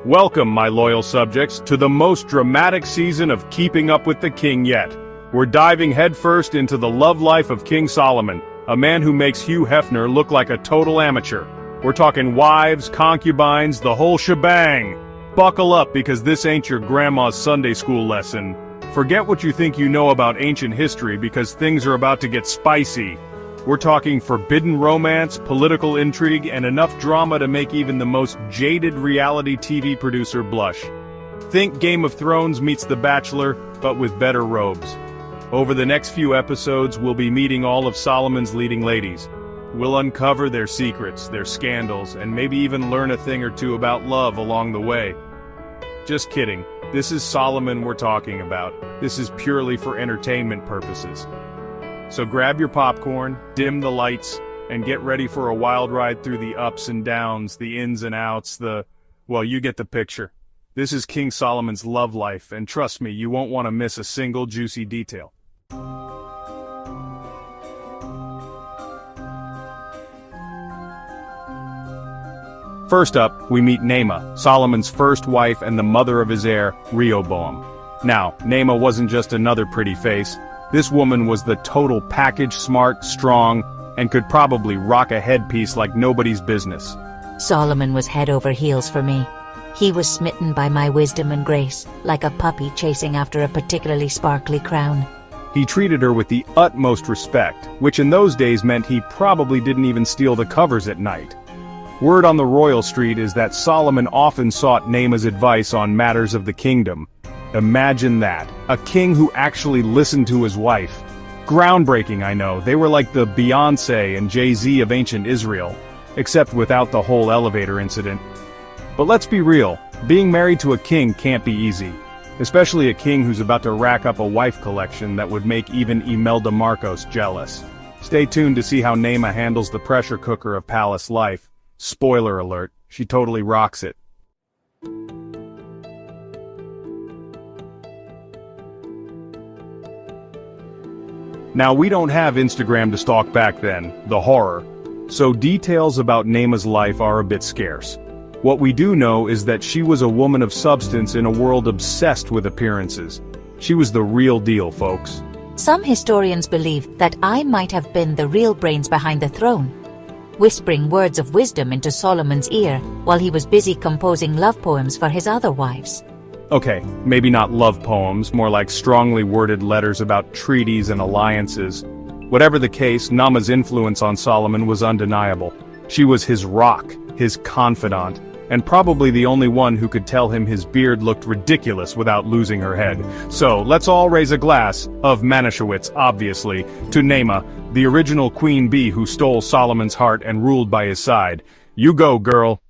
Welcome, my loyal subjects, to the most dramatic season of Keeping Up with the King yet. We're diving headfirst into the love life of King Solomon, a man who makes Hugh Hefner look like a total amateur. We're talking wives, concubines, the whole shebang. Buckle up, because this ain't your grandma's Sunday school lesson. Forget what you think you know about ancient history, because things are about to get spicy. We're talking forbidden romance, political intrigue, and enough drama to make even the most jaded reality TV producer blush. Think Game of Thrones meets The Bachelor, but with better robes. Over the next few episodes, we'll be meeting all of Solomon's leading ladies. We'll uncover their secrets, their scandals, and maybe even learn a thing or two about love along the way. Just kidding. This is Solomon we're talking about. This is purely for entertainment purposes. So grab your popcorn, dim the lights, and get ready for a wild ride through the ups and downs, the ins and outs, well, you get the picture. This is King Solomon's love life, and trust me, you won't want to miss a single juicy detail. First up, we meet Naamah, Solomon's first wife and the mother of his heir, Rehoboam. Now, Naamah wasn't just another pretty face. This woman was the total package, smart, strong, and could probably rock a headpiece like nobody's business. Solomon was head over heels for me. He was smitten by my wisdom and grace, like a puppy chasing after a particularly sparkly crown. He treated her with the utmost respect, which in those days meant he probably didn't even steal the covers at night. Word on the royal street is that Solomon often sought Naamah's advice on matters of the kingdom. Imagine that, a king who actually listened to his wife. Groundbreaking, I know. They were like the Beyoncé and Jay-Z of ancient Israel, except without the whole elevator incident. But let's be real, being married to a king can't be easy, especially a king who's about to rack up a wife collection that would make even Imelda Marcos jealous. Stay tuned to see how Naamah handles the pressure cooker of palace life. Spoiler alert, she totally rocks it. Now, we don't have Instagram to stalk back then, the horror, so details about Naamah's life are a bit scarce. What we do know is that she was a woman of substance in a world obsessed with appearances. She was the real deal, folks. Some historians believe that I might have been the real brains behind the throne, whispering words of wisdom into Solomon's ear while he was busy composing love poems for his other wives. Okay, maybe not love poems, more like strongly worded letters about treaties and alliances. Whatever the case, Naamah's influence on Solomon was undeniable. She was his rock, his confidant, and probably the only one who could tell him his beard looked ridiculous without losing her head. So, let's all raise a glass, of Manischewitz, obviously, to Naamah, the original queen bee who stole Solomon's heart and ruled by his side. You go, girl.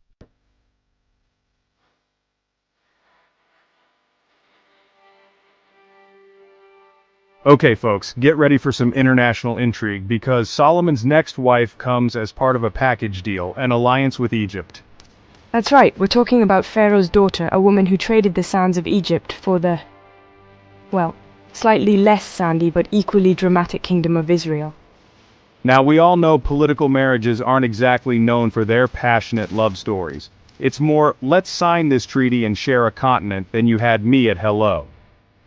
Okay, folks, get ready for some international intrigue, because Solomon's next wife comes as part of a package deal, an alliance with Egypt. That's right, we're talking about Pharaoh's daughter, a woman who traded the sands of Egypt for the, well, slightly less sandy but equally dramatic kingdom of Israel. Now, we all know political marriages aren't exactly known for their passionate love stories. It's more, let's sign this treaty and share a continent than you had me at hello.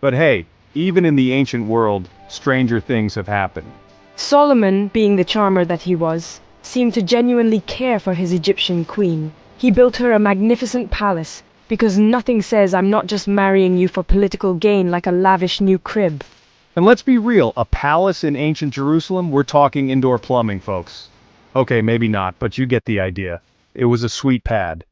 But hey, even in the ancient world, stranger things have happened. Solomon, being the charmer that he was, seemed to genuinely care for his Egyptian queen. He built her a magnificent palace, because nothing says I'm not just marrying you for political gain like a lavish new crib. And let's be real, a palace in ancient Jerusalem? We're talking indoor plumbing, folks. Okay, maybe not, but you get the idea. It was a sweet pad.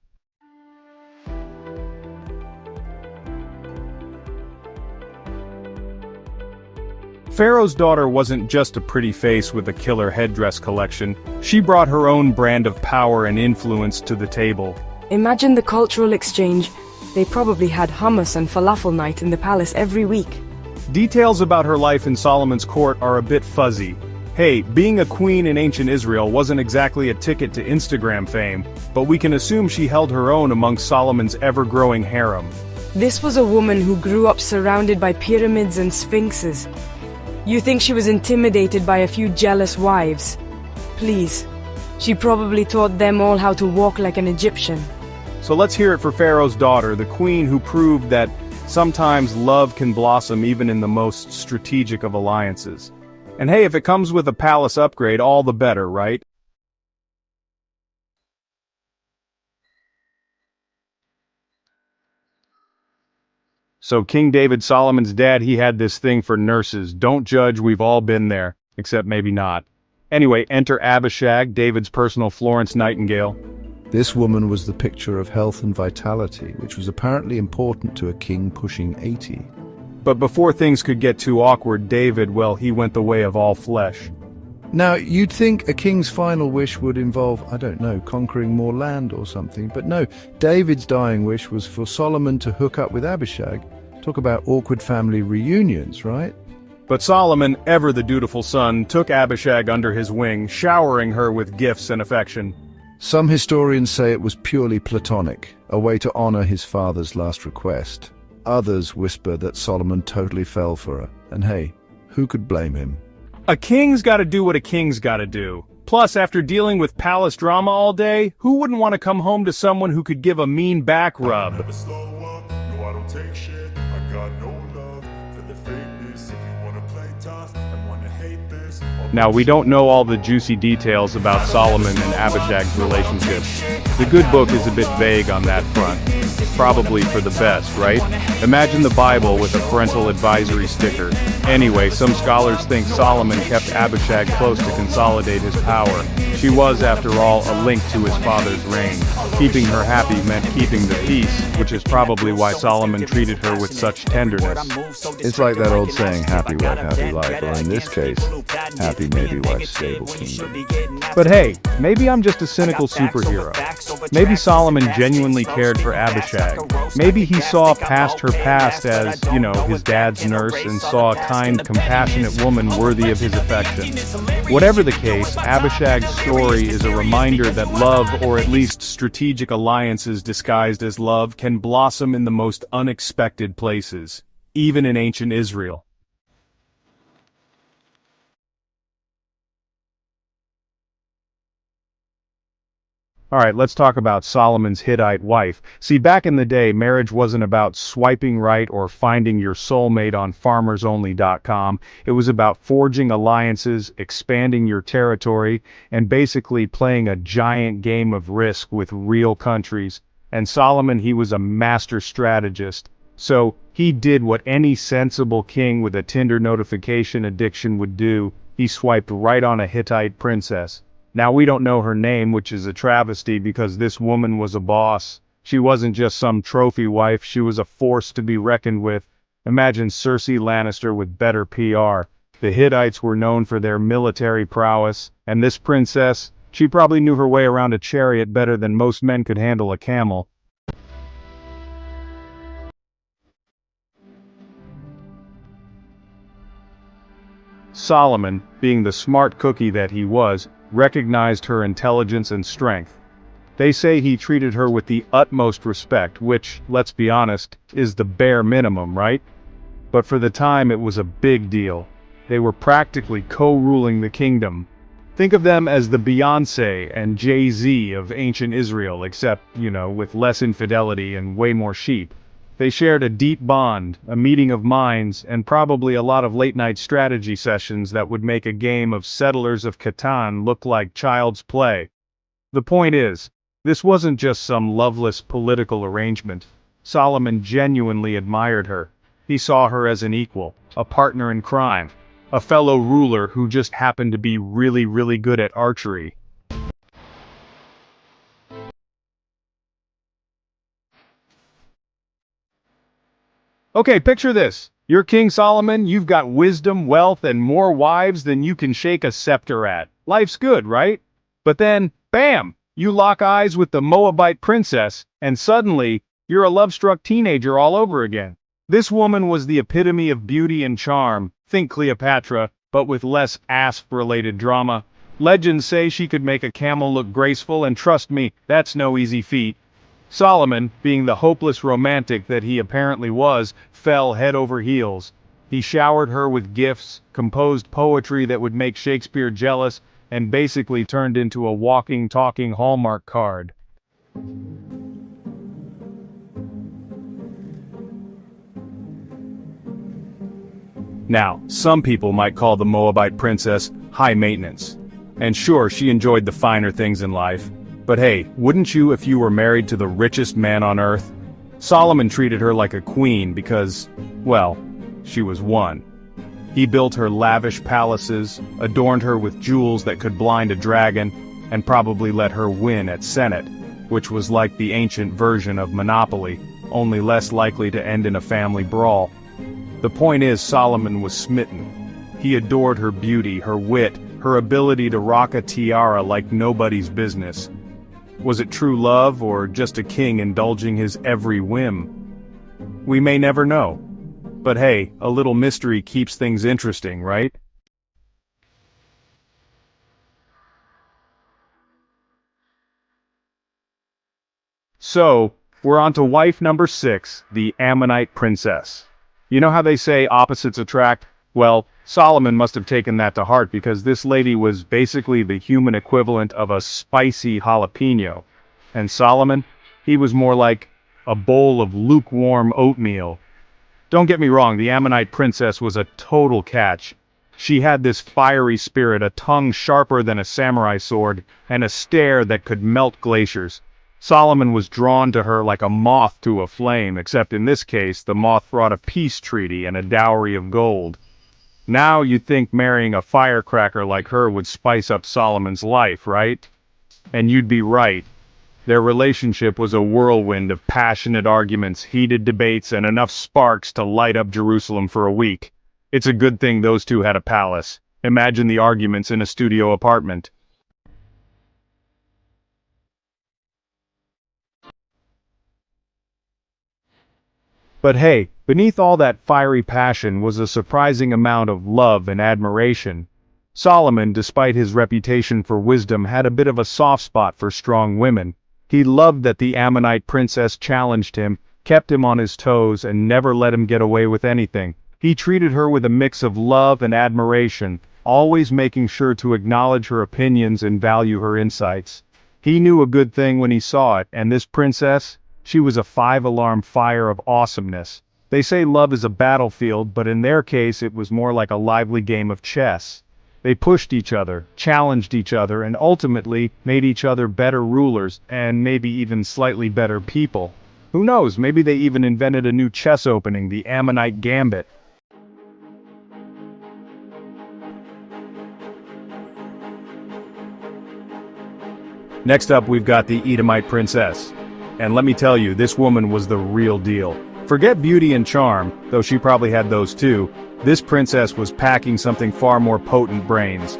Pharaoh's daughter wasn't just a pretty face with a killer headdress collection. She brought her own brand of power and influence to the table. Imagine the cultural exchange. They probably had hummus and falafel night in the palace every week. Details about her life in Solomon's court are a bit fuzzy. Hey, being a queen in ancient Israel wasn't exactly a ticket to Instagram fame, but we can assume she held her own among Solomon's ever-growing harem. This was a woman who grew up surrounded by pyramids and sphinxes. You think she was intimidated by a few jealous wives? Please. She probably taught them all how to walk like an Egyptian. So let's hear it for Pharaoh's daughter, the queen who proved that sometimes love can blossom even in the most strategic of alliances. And hey, if it comes with a palace upgrade, all the better, right? So King David, Solomon's dad, he had this thing for nurses. Don't judge, we've all been there. Except maybe not. Anyway, enter Abishag, David's personal Florence Nightingale. This woman was the picture of health and vitality, which was apparently important to a king pushing 80. But before things could get too awkward, David, well, he went the way of all flesh. Now, you'd think a king's final wish would involve, I don't know, conquering more land or something, but no, David's dying wish was for Solomon to hook up with Abishag. Talk about awkward family reunions, right? But Solomon, ever the dutiful son, took Abishag under his wing, showering her with gifts and affection. Some historians say it was purely platonic, a way to honor his father's last request. Others whisper that Solomon totally fell for her, and hey, who could blame him? A king's gotta do what a king's gotta do. Plus, after dealing with palace drama all day, who wouldn't want to come home to someone who could give a mean back rub? Never slow up, no I don't take shit. I got no love for the fakeness. If you wanna play tough and wanna hate this. Now, we don't know all the juicy details about Solomon and Abishag's relationship. The good book is a bit vague on that front. Probably for the best, right? Imagine the Bible with a parental advisory sticker. Anyway, some scholars think Solomon kept Abishag close to consolidate his power. She was, after all, a link to his father's reign. Keeping her happy meant keeping the peace, which is probably why Solomon treated her with such tenderness. It's like that old saying, happy wife, happy life, or in this case, happy maybe wife, stable kingdom. But hey, maybe I'm just a cynical superhero. Maybe Solomon genuinely cared for Abishag. Maybe he saw past her past as, his dad's nurse and saw a kind, compassionate woman worthy of his affection. Whatever the case, Abishag's story is a reminder that love, or at least strategic alliances disguised as love, can blossom in the most unexpected places, even in ancient Israel. Alright, let's talk about Solomon's Hittite wife. See, back in the day, marriage wasn't about swiping right or finding your soulmate on farmersonly.com. It was about forging alliances, expanding your territory, and basically playing a giant game of risk with real countries. And Solomon, he was a master strategist. So, he did what any sensible king with a Tinder notification addiction would do. He swiped right on a Hittite princess. Now, we don't know her name, which is a travesty because this woman was a boss. She wasn't just some trophy wife, she was a force to be reckoned with. Imagine Cersei Lannister with better PR. The Hittites were known for their military prowess, and this princess, she probably knew her way around a chariot better than most men could handle a camel. Solomon, being the smart cookie that he was, recognized her intelligence and strength. They say he treated her with the utmost respect, which, let's be honest, is the bare minimum, right? But for the time it was a big deal. They were practically co-ruling the kingdom. Think of them as the Beyoncé and Jay-Z of ancient Israel, except, with less infidelity and way more sheep. They shared a deep bond, a meeting of minds, and probably a lot of late-night strategy sessions that would make a game of Settlers of Catan look like child's play. The point is, this wasn't just some loveless political arrangement. Solomon genuinely admired her. He saw her as an equal, a partner in crime, a fellow ruler who just happened to be really, really good at archery. Okay, picture this. You're King Solomon, you've got wisdom, wealth, and more wives than you can shake a scepter at. Life's good, right? But then, bam! You lock eyes with the Moabite princess, and suddenly, you're a love-struck teenager all over again. This woman was the epitome of beauty and charm, think Cleopatra, but with less asp-related drama. Legends say she could make a camel look graceful, and trust me, that's no easy feat. Solomon, being the hopeless romantic that he apparently was, fell head over heels. He showered her with gifts, composed poetry that would make Shakespeare jealous, and basically turned into a walking, talking Hallmark card. Now, some people might call the Moabite princess high maintenance. And sure, she enjoyed the finer things in life. But hey, wouldn't you if you were married to the richest man on earth? Solomon treated her like a queen because, well, she was one. He built her lavish palaces, adorned her with jewels that could blind a dragon, and probably let her win at Senate, which was like the ancient version of Monopoly, only less likely to end in a family brawl. The point is, Solomon was smitten. He adored her beauty, her wit, her ability to rock a tiara like nobody's business. Was it true love, or just a king indulging his every whim? We may never know. But hey, a little mystery keeps things interesting, right? So, we're on to wife number 6, the Ammonite princess. You know how they say opposites attract? Well, Solomon must have taken that to heart because this lady was basically the human equivalent of a spicy jalapeno. And Solomon, he was more like a bowl of lukewarm oatmeal. Don't get me wrong, the Ammonite princess was a total catch. She had this fiery spirit, a tongue sharper than a samurai sword, and a stare that could melt glaciers. Solomon was drawn to her like a moth to a flame, except in this case, the moth brought a peace treaty and a dowry of gold. Now you'd think marrying a firecracker like her would spice up Solomon's life, right? And you'd be right. Their relationship was a whirlwind of passionate arguments, heated debates, and enough sparks to light up Jerusalem for a week. It's a good thing those two had a palace. Imagine the arguments in a studio apartment. But hey, beneath all that fiery passion was a surprising amount of love and admiration. Solomon, despite his reputation for wisdom, had a bit of a soft spot for strong women. He loved that the Ammonite princess challenged him, kept him on his toes, and never let him get away with anything. He treated her with a mix of love and admiration, always making sure to acknowledge her opinions and value her insights. He knew a good thing when he saw it, and this princess, she was a 5-alarm fire of awesomeness. They say love is a battlefield, but in their case it was more like a lively game of chess. They pushed each other, challenged each other, and ultimately made each other better rulers, and maybe even slightly better people. Who knows, maybe they even invented a new chess opening, the Ammonite Gambit. Next up we've got the Edomite princess. And let me tell you, this woman was the real deal. Forget beauty and charm, though she probably had those too. This princess was packing something far more potent: brains.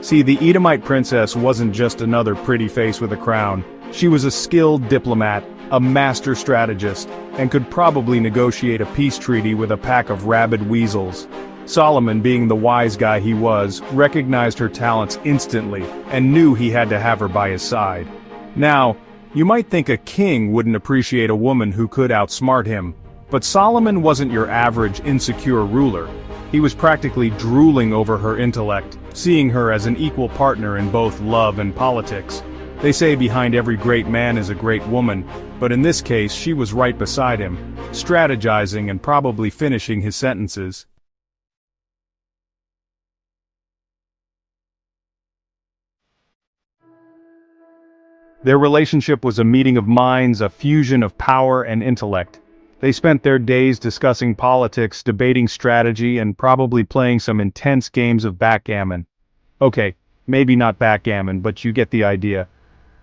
See, the Edomite princess wasn't just another pretty face with a crown. She was a skilled diplomat, a master strategist, and could probably negotiate a peace treaty with a pack of rabid weasels. Solomon, being the wise guy he was, recognized her talents instantly and knew he had to have her by his side. Now, you might think a king wouldn't appreciate a woman who could outsmart him, but Solomon wasn't your average insecure ruler. He was practically drooling over her intellect, seeing her as an equal partner in both love and politics. They say behind every great man is a great woman, but in this case she was right beside him, strategizing and probably finishing his sentences. Their relationship was a meeting of minds, a fusion of power and intellect. They spent their days discussing politics, debating strategy, and probably playing some intense games of backgammon. Okay, maybe not backgammon, but you get the idea.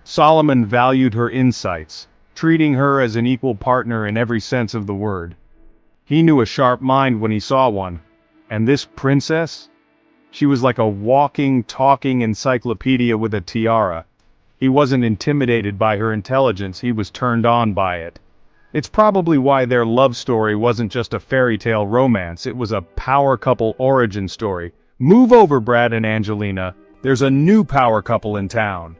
Solomon valued her insights, treating her as an equal partner in every sense of the word. He knew a sharp mind when he saw one. And this princess? She was like a walking, talking encyclopedia with a tiara. He wasn't intimidated by her intelligence, he was turned on by it. It's probably why their love story wasn't just a fairy tale romance, it was a power couple origin story. Move over, Brad and Angelina. There's a new power couple in town.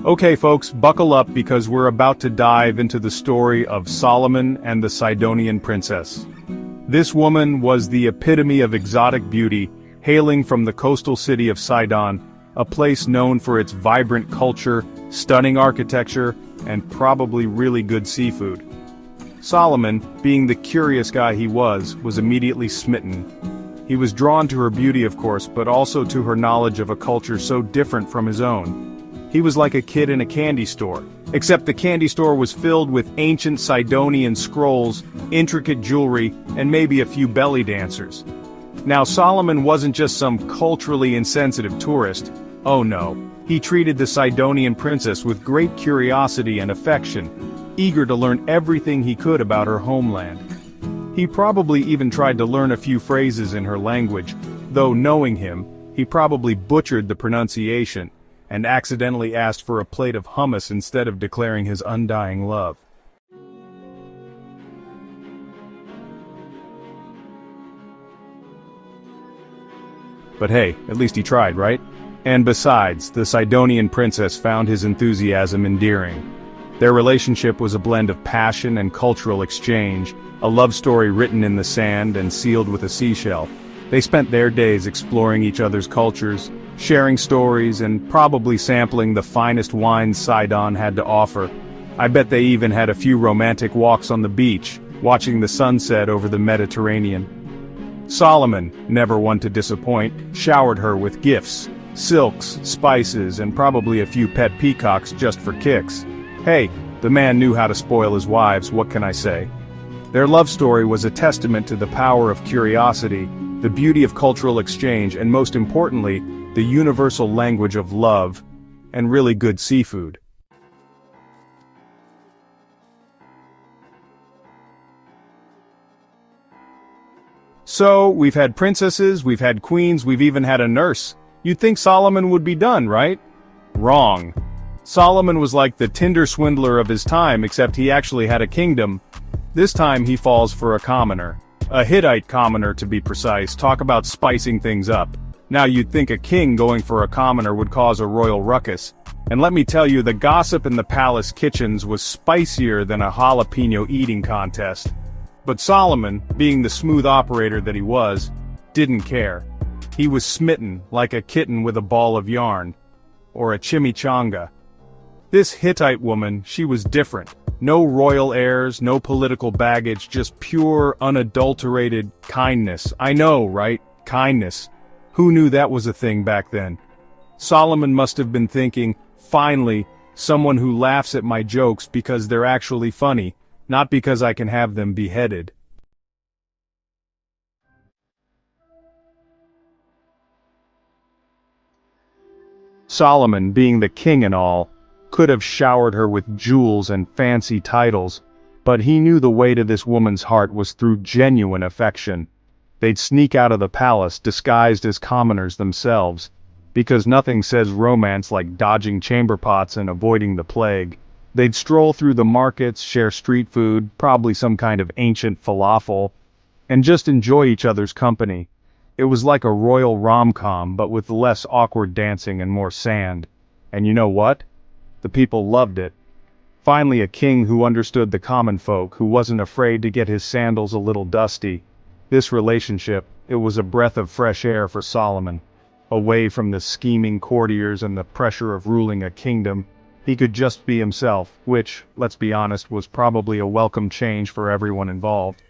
Okay folks, buckle up because we're about to dive into the story of Solomon and the Sidonian princess. This woman was the epitome of exotic beauty, hailing from the coastal city of Sidon, a place known for its vibrant culture, stunning architecture, and probably really good seafood. Solomon, being the curious guy he was immediately smitten. He was drawn to her beauty, of course, but also to her knowledge of a culture so different from his own. He was like a kid in a candy store, except the candy store was filled with ancient Sidonian scrolls, intricate jewelry, and maybe a few belly dancers. Now Solomon wasn't just some culturally insensitive tourist. Oh no, he treated the Sidonian princess with great curiosity and affection, eager to learn everything he could about her homeland. He probably even tried to learn a few phrases in her language, though knowing him, he probably butchered the pronunciation, and accidentally asked for a plate of hummus instead of declaring his undying love. But hey, at least he tried, right? And besides, the Sidonian princess found his enthusiasm endearing. Their relationship was a blend of passion and cultural exchange, a love story written in the sand and sealed with a seashell. They spent their days exploring each other's cultures, sharing stories, and probably sampling the finest wines Sidon had to offer. I bet they even had a few romantic walks on the beach, watching the sunset over the Mediterranean. Solomon, never one to disappoint, showered her with gifts, silks, spices, and probably a few pet peacocks just for kicks. Hey, the man knew how to spoil his wives, what can I say? Their love story was a testament to the power of curiosity, the beauty of cultural exchange, and most importantly, the universal language of love, and really good seafood. So, we've had princesses, we've had queens, we've even had a nurse. You'd think Solomon would be done, right? Wrong. Solomon was like the Tinder swindler of his time, except he actually had a kingdom. This time he falls for a commoner. A Hittite commoner, to be precise. Talk about spicing things up. Now you'd think a king going for a commoner would cause a royal ruckus. And let me tell you, the gossip in the palace kitchens was spicier than a jalapeno eating contest. But Solomon, being the smooth operator that he was, didn't care. He was smitten like a kitten with a ball of yarn. Or a chimichanga. This Hittite woman, she was different. No royal airs, no political baggage, just pure, unadulterated kindness. I know, right? Kindness. Who knew that was a thing back then? Solomon must have been thinking, finally, someone who laughs at my jokes because they're actually funny, not because I can have them beheaded. Solomon, being the king and all, could have showered her with jewels and fancy titles, but he knew the way to this woman's heart was through genuine affection. They'd sneak out of the palace disguised as commoners themselves, because nothing says romance like dodging chamber pots and avoiding the plague. They'd stroll through the markets, share street food, probably some kind of ancient falafel, and just enjoy each other's company. It was like a royal rom-com, but with less awkward dancing and more sand. And you know what? The people loved it. Finally, a king who understood the common folk, who wasn't afraid to get his sandals a little dusty. This relationship, it was a breath of fresh air for Solomon. Away from the scheming courtiers and the pressure of ruling a kingdom, he could just be himself, which, let's be honest, was probably a welcome change for everyone involved.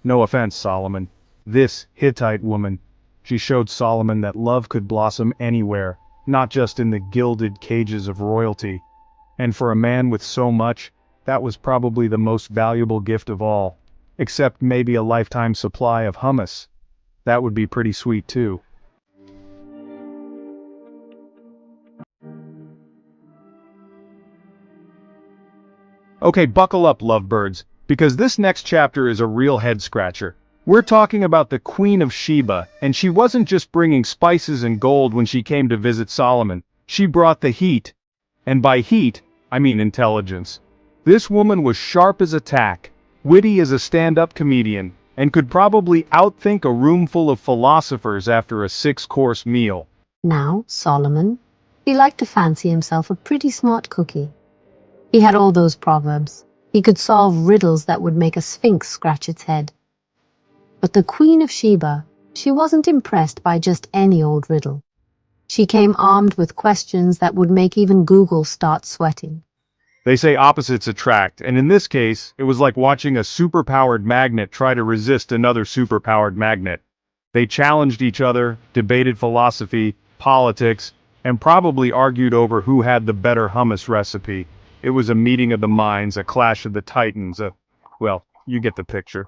No offense, Solomon. This Hittite woman, she showed Solomon that love could blossom anywhere, not just in the gilded cages of royalty. And for a man with so much, that was probably the most valuable gift of all. Except maybe a lifetime supply of hummus. That would be pretty sweet too. Okay, buckle up, lovebirds, because this next chapter is a real head-scratcher. We're talking about the Queen of Sheba, and she wasn't just bringing spices and gold when she came to visit Solomon. She brought the heat. And by heat, I mean intelligence. This woman was sharp as a tack, witty as a stand-up comedian, and could probably outthink a room full of philosophers after a 6-course meal. Now, Solomon, he liked to fancy himself a pretty smart cookie. He had all those proverbs. He could solve riddles that would make a sphinx scratch its head. But the Queen of Sheba, she wasn't impressed by just any old riddle. She came armed with questions that would make even Google start sweating. They say opposites attract, and in this case, it was like watching a superpowered magnet try to resist another superpowered magnet. They challenged each other, debated philosophy, politics, and probably argued over who had the better hummus recipe. It was a meeting of the minds, a clash of the titans, well, you get the picture.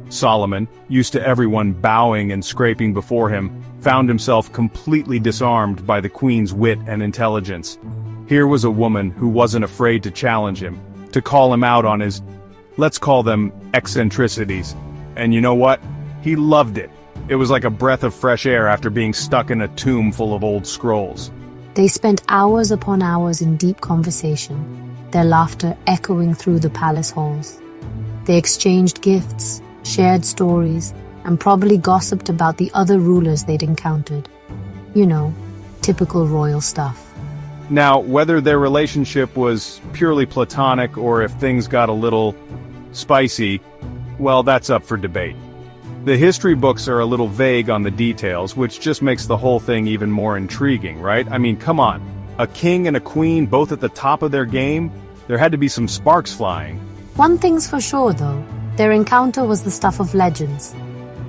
Solomon, used to everyone bowing and scraping before him, found himself completely disarmed by the queen's wit and intelligence. Here was a woman who wasn't afraid to challenge him, to call him out on his, let's call them, eccentricities. And you know what? He loved it. It was like a breath of fresh air after being stuck in a tomb full of old scrolls. They spent hours upon hours in deep conversation, their laughter echoing through the palace halls. They exchanged gifts, shared stories, and probably gossiped about the other rulers they'd encountered. You know, typical royal stuff. Now, whether their relationship was purely platonic or if things got a little spicy, well, that's up for debate. The history books are a little vague on the details, which just makes the whole thing even more intriguing, right? I mean, come on. A king and a queen both at the top of their game? There had to be some sparks flying. One thing's for sure, though. Their encounter was the stuff of legends.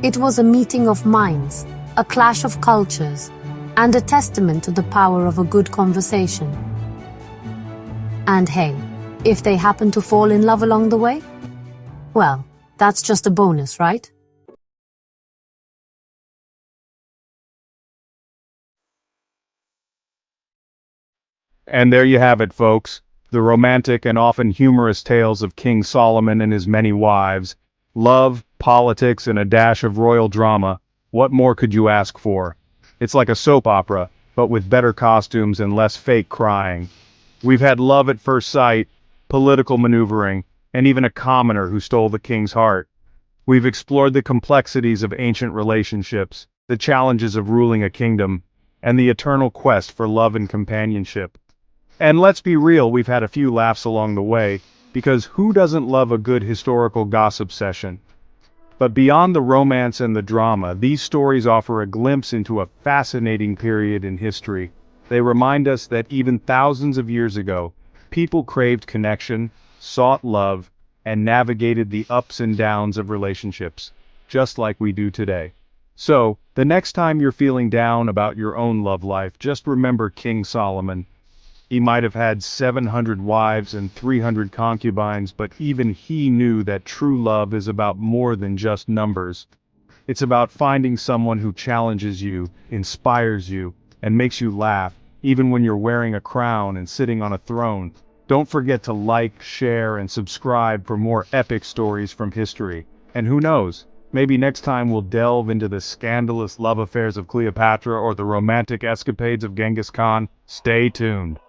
It was a meeting of minds, a clash of cultures, and a testament to the power of a good conversation. And hey, if they happen to fall in love along the way, well, that's just a bonus, right? And there you have it, folks. The romantic and often humorous tales of King Solomon and his many wives. Love, politics, and a dash of royal drama. What more could you ask for? It's like a soap opera, but with better costumes and less fake crying. We've had love at first sight, political maneuvering, and even a commoner who stole the king's heart. We've explored the complexities of ancient relationships, the challenges of ruling a kingdom, and the eternal quest for love and companionship. And let's be real, we've had a few laughs along the way, because who doesn't love a good historical gossip session? But beyond the romance and the drama, these stories offer a glimpse into a fascinating period in history. They remind us that even thousands of years ago, people craved connection, sought love, and navigated the ups and downs of relationships, just like we do today. So, the next time you're feeling down about your own love life, just remember King Solomon. He might have had 700 wives and 300 concubines, but even he knew that true love is about more than just numbers. It's about finding someone who challenges you, inspires you, and makes you laugh, even when you're wearing a crown and sitting on a throne. Don't forget to like, share, and subscribe for more epic stories from history. And who knows, maybe next time we'll delve into the scandalous love affairs of Cleopatra or the romantic escapades of Genghis Khan. Stay tuned.